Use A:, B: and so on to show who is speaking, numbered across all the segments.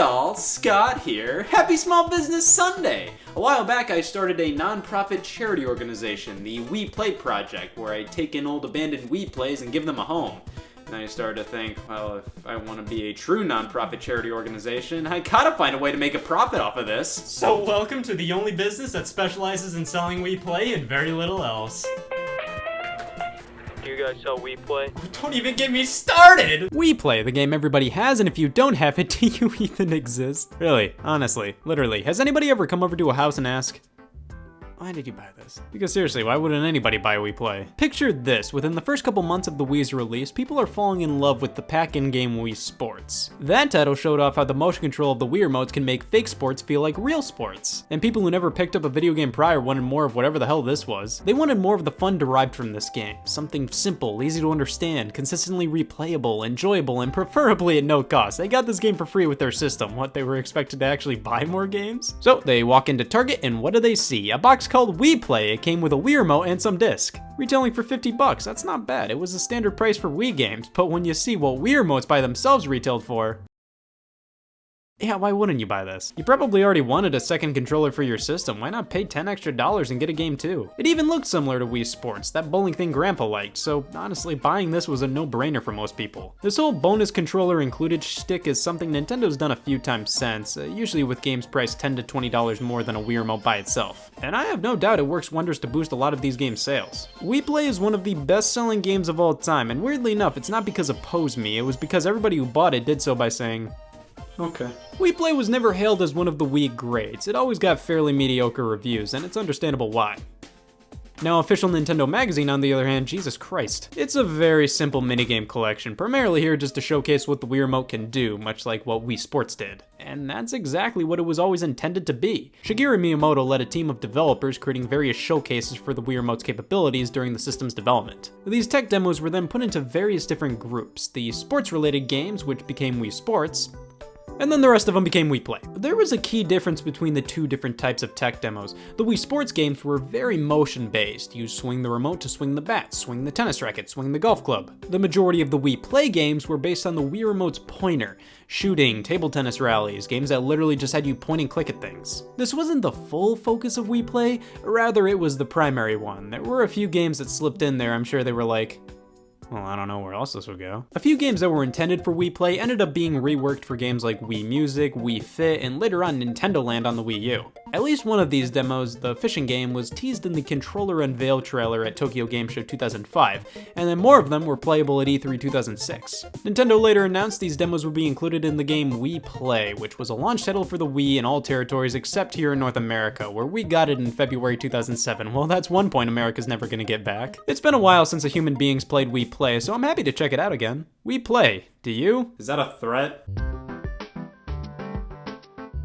A: y'all, Scott here. Happy Small Business Sunday! A while back I started a non-profit charity organization, the Wii Play Project, where I take in old abandoned Wii plays and give them a home. And I started to think, well, if I want to be a true non-profit charity organization, I gotta find a way to make a profit off of this.
B: So welcome to the only business that specializes in selling Wii Play and very little else.
C: Do you guys sell Wii Play?
B: Don't even get me started!
D: Wii Play, the game everybody has, and if you don't have it, do you even exist? Really, honestly, literally, has anybody ever come over to a house and ask, why did you buy this? Because seriously, why wouldn't anybody buy Wii Play? Picture this, within the first couple months of the Wii's release, people are falling in love with the pack-in game Wii Sports. That title showed off how the motion control of the Wii remotes can make fake sports feel like real sports. And people who never picked up a video game prior wanted more of whatever the hell this was. They wanted more of the fun derived from this game. Something simple, easy to understand, consistently replayable, enjoyable, and preferably at no cost. They got this game for free with their system. What, they were expected to actually buy more games? So they walk into Target and what do they see? A box called Wii Play. It came with a Wii remote and some disc. Retailing for 50 bucks, that's not bad. It was a standard price for Wii games, but when you see what Wii remotes by themselves retailed for, yeah, why wouldn't you buy this? You probably already wanted a second controller for your system. Why not pay $10 extra and get a game too? It even looked similar to Wii Sports, that bowling thing Grandpa liked, so honestly, buying this was a no-brainer for most people. This whole bonus controller included shtick is something Nintendo's done a few times since, usually with games priced $10 to $20 more than a Wii remote by itself. And I have no doubt it works wonders to boost a lot of these games' sales. Wii Play is one of the best-selling games of all time, and weirdly enough, it's not because of Pose Me, it was because everybody who bought it did so by saying, okay. Wii Play was never hailed as one of the Wii greats. It always got fairly mediocre reviews, and it's understandable why. Now, Official Nintendo Magazine, on the other hand, Jesus Christ. It's a very simple minigame collection, primarily here just to showcase what the Wii Remote can do, much like what Wii Sports did. And that's exactly what it was always intended to be. Shigeru Miyamoto led a team of developers creating various showcases for the Wii Remote's capabilities during the system's development. These tech demos were then put into various different groups. The sports-related games, which became Wii Sports, and then the rest of them became Wii Play. There was a key difference between the two different types of tech demos. The Wii Sports games were very motion-based. You swing the remote to swing the bat, swing the tennis racket, swing the golf club. The majority of the Wii Play games were based on the Wii Remote's pointer. Shooting, table tennis rallies, games that literally just had you point and click at things. This wasn't the full focus of Wii Play, rather it was the primary one. There were a few games that slipped in there. I'm sure they were like, well, I don't know where else this would go. A few games that were intended for Wii Play ended up being reworked for games like Wii Music, Wii Fit, and later on Nintendo Land on the Wii U. At least one of these demos, the fishing game, was teased in the controller unveil trailer at Tokyo Game Show 2005, and then more of them were playable at E3 2006. Nintendo later announced these demos would be included in the game Wii Play, which was a launch title for the Wii in all territories except here in North America, where we got it in February 2007. Well, that's one point America's never gonna get back. It's been a while since a human being's played Wii Play, so I'm happy to check it out again. Wii Play, do you? Is that a threat?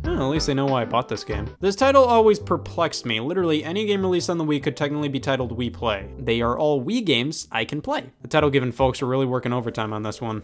D: Well, at least they know why I bought this game. This title always perplexed me. Literally, any game released on the Wii could technically be titled Wii Play. They are all Wii games I can play. The title-given folks are really working overtime on this one.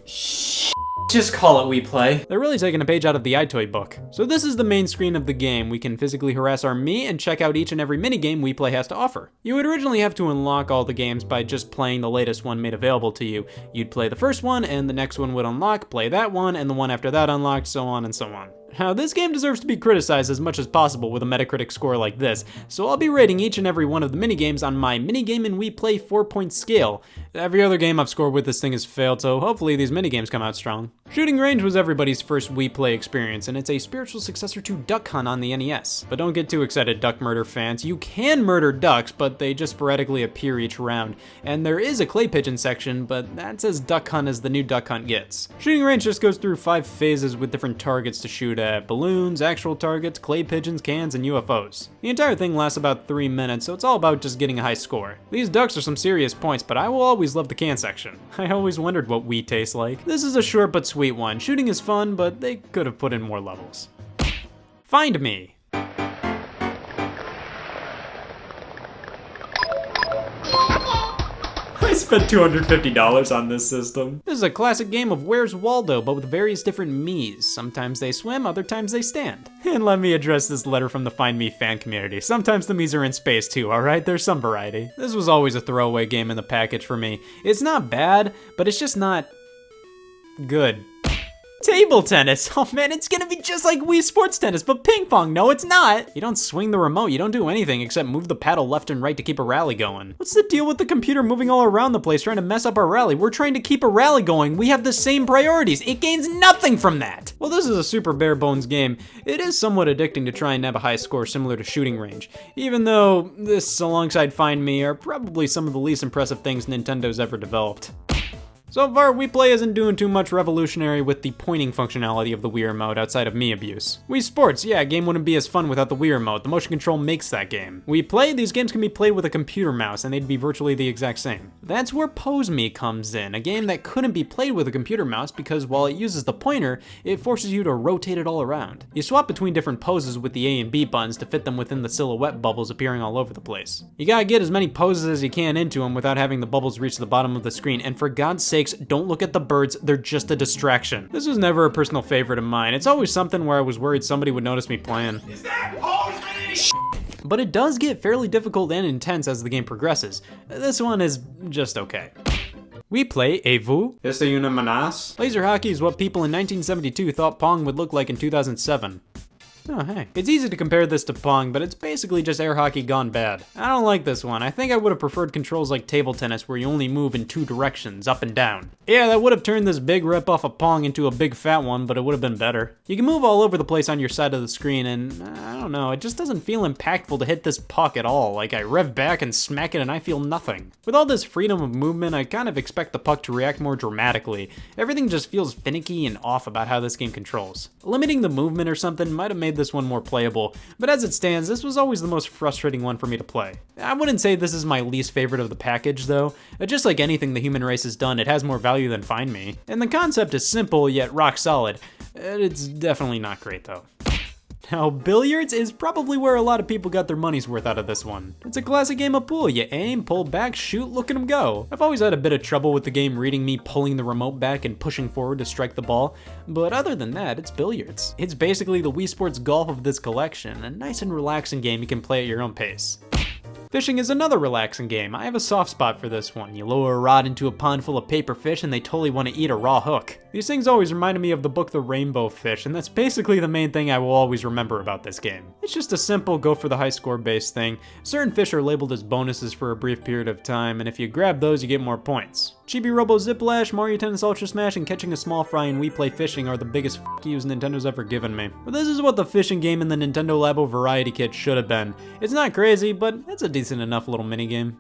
A: Just call it Wii Play.
D: They're really taking a page out of the iToy book. So this is the main screen of the game. We can physically harass our Mii and check out each and every minigame Wii Play has to offer. You would originally have to unlock all the games by just playing the latest one made available to you. You'd play the first one, and the next one would unlock, play that one, and the one after that unlocked, so on and so on. Now, this game deserves to be criticized as much as possible with a Metacritic score like this, so I'll be rating each and every one of the minigames on my Minigame in Wii Play 4-point scale. Every other game I've scored with this thing has failed, so hopefully these minigames come out strong. Shooting Range was everybody's first Wii Play experience, and it's a spiritual successor to Duck Hunt on the NES. But don't get too excited, duck murder fans. You can murder ducks, but they just sporadically appear each round. And there is a clay pigeon section, but that's as Duck Hunt as the new Duck Hunt gets. Shooting Range just goes through 5 phases with different targets to shoot at: balloons, actual targets, clay pigeons, cans, and UFOs. The entire thing lasts about 3 minutes, so it's all about just getting a high score. These ducks are some serious points, but I will always love the can section. I always wondered what Wii tastes like. This is a short but sweet one. Shooting is fun, but they could have put in more levels. Find Me. I spent $250 on this system. This is a classic game of Where's Waldo, but with various different Miis. Sometimes they swim, other times they stand. And let me address this letter from the Find Me fan community. Sometimes the Miis are in space too, alright? There's some variety. This was always a throwaway game in the package for me. It's not bad, but it's just not good. Table tennis. Oh man, it's gonna be just like Wii Sports tennis, but ping pong. No, it's not. You don't swing the remote. You don't do anything except move the paddle left and right to keep a rally going. What's the deal with the computer moving all around the place trying to mess up our rally? We're trying to keep a rally going. We have the same priorities. It gains nothing from that. Well, this is a super bare bones game. It is somewhat addicting to try and nab a high score similar to Shooting Range, even though this alongside Find Me are probably some of the least impressive things Nintendo's ever developed. So far, Wii Play isn't doing too much revolutionary with the pointing functionality of the Wii Remote outside of Mii abuse. Wii Sports, yeah, a game wouldn't be as fun without the Wii Remote. The motion control makes that game. Wii Play, these games can be played with a computer mouse, and they'd be virtually the exact same. That's where Pose Me comes in, a game that couldn't be played with a computer mouse because while it uses the pointer, it forces you to rotate it all around. You swap between different poses with the A and B buttons to fit them within the silhouette bubbles appearing all over the place. You gotta get as many poses as you can into them without having the bubbles reach the bottom of the screen, and for God's sakes, don't look at the birds, they're just a distraction. This was never a personal favorite of mine. It's always something where I was worried somebody would notice me playing.
C: Is that Pose Me?
D: But it does get fairly difficult and intense as the game progresses. This one is just okay. We play Et vous?
A: Este una menace?
D: Laser hockey is what people in 1972 thought Pong would look like in 2007. Oh, hey. It's easy to compare this to Pong, but it's basically just air hockey gone bad. I don't like this one. I think I would have preferred controls like table tennis where you only move in two directions, up and down. Yeah, that would have turned this big rip-off of Pong into a big fat one, but it would have been better. You can move all over the place on your side of the screen, and I don't know, it just doesn't feel impactful to hit this puck at all. Like, I rev back and smack it and I feel nothing. With all this freedom of movement, I kind of expect the puck to react more dramatically. Everything just feels finicky and off about how this game controls. Limiting the movement or something might have made this one more playable, but as it stands, this was always the most frustrating one for me to play. I wouldn't say this is my least favorite of the package, though. Just like anything the human race has done, it has more value than Find Me. And the concept is simple, yet rock solid. It's definitely not great, though. Now, Billiards is probably where a lot of people got their money's worth out of this one. It's a classic game of pool. You aim, pull back, shoot, look at them go. I've always had a bit of trouble with the game reading me pulling the remote back and pushing forward to strike the ball, but other than that, it's Billiards. It's basically the Wii Sports golf of this collection, a nice and relaxing game you can play at your own pace. Fishing is another relaxing game. I have a soft spot for this one. You lower a rod into a pond full of paper fish and they totally want to eat a raw hook. These things always reminded me of the book The Rainbow Fish, and that's basically the main thing I will always remember about this game. It's just a simple go for the high score based thing. Certain fish are labeled as bonuses for a brief period of time, and if you grab those you get more points. Chibi Robo Ziplash, Mario Tennis Ultra Smash, and catching a small fry in Wii Play Fishing are the biggest f*** yous Nintendo's ever given me. But this is what the fishing game in the Nintendo Labo Variety Kit should have been. It's not crazy, but it's a decent enough little minigame.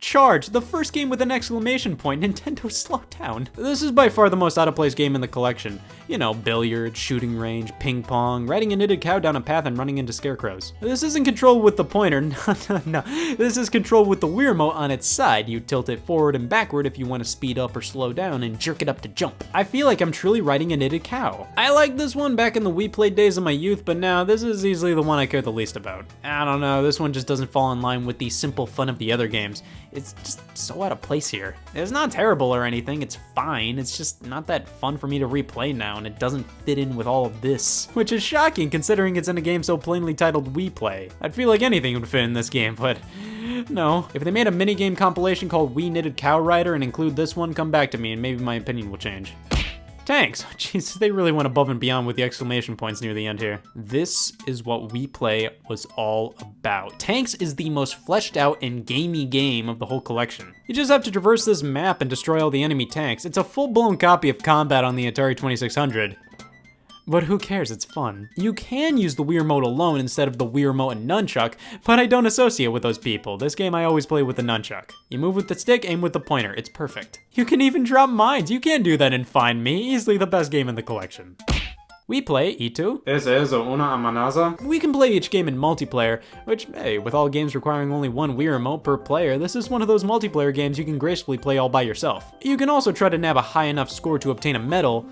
D: Charge, the first game with an exclamation point. Nintendo, slow down. This is by far the most out-of-place game in the collection. You know, billiards, shooting range, ping pong, riding a knitted cow down a path and running into scarecrows. This isn't controlled with the pointer, no. This is controlled with the Wii Remote on its side. You tilt it forward and backward if you want to speed up or slow down and jerk it up to jump. I feel like I'm truly riding a knitted cow. I liked this one back in the Wii Play days of my youth, but now this is easily the one I care the least about. I don't know, this one just doesn't fall in line with the simple fun of the other games. It's just so out of place here. It's not terrible or anything, it's fine, it's just not that fun for me to replay now, and it doesn't fit in with all of this. Which is shocking considering it's in a game so plainly titled Wii Play. I'd feel like anything would fit in this game, but no. If they made a minigame compilation called Wii Knitted Cow Rider and include this one, come back to me and maybe my opinion will change. Tanks. Jeez, they really went above and beyond with the exclamation points near the end here. This is what Wii Play was all about. Tanks is the most fleshed out and gamey game of the whole collection. You just have to traverse this map and destroy all the enemy tanks. It's a full-blown copy of Combat on the Atari 2600. But who cares, it's fun. You can use the Wii Remote alone instead of the Wii Remote and Nunchuck, but I don't associate with those people. This game I always play with the Nunchuck. You move with the stick, aim with the pointer, it's perfect. You can even drop mines, you can't do that in Find Me, easily the best game in the collection. We play E2.
A: Es eso una amenaza?
D: We can play each game in multiplayer, which, hey, with all games requiring only one Wii Remote per player, this is one of those multiplayer games you can gracefully play all by yourself. You can also try to nab a high enough score to obtain a medal,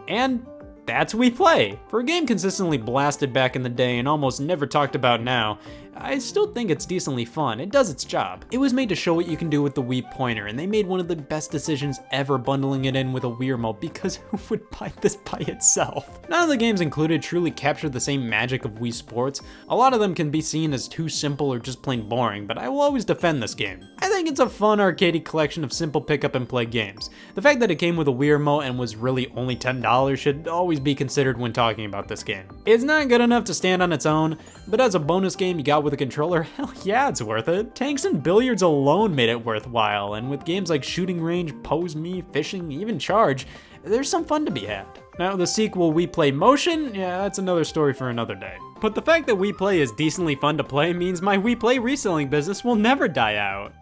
D: and that's Wii Play. For a game consistently blasted back in the day and almost never talked about now, I still think it's decently fun. It does its job. It was made to show what you can do with the Wii pointer, and they made one of the best decisions ever bundling it in with a Wii remote, because who would buy this by itself? None of the games included truly captured the same magic of Wii Sports. A lot of them can be seen as too simple or just plain boring, but I will always defend this game. I think it's a fun arcadey collection of simple pick up and play games. The fact that it came with a Wii remote and was really only $10 should always be considered when talking about this game. It's not good enough to stand on its own, but as a bonus game you got with a controller, hell yeah, it's worth it. Tanks and Billiards alone made it worthwhile, and with games like Shooting Range, Pose Me, Fishing, even Charge, there's some fun to be had. Now the sequel Wii Play Motion, yeah, that's another story for another day. But the fact that Wii Play is decently fun to play means my Wii Play reselling business will never die out.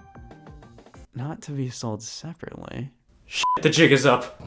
D: Not to be sold separately. Shit, the jig is up.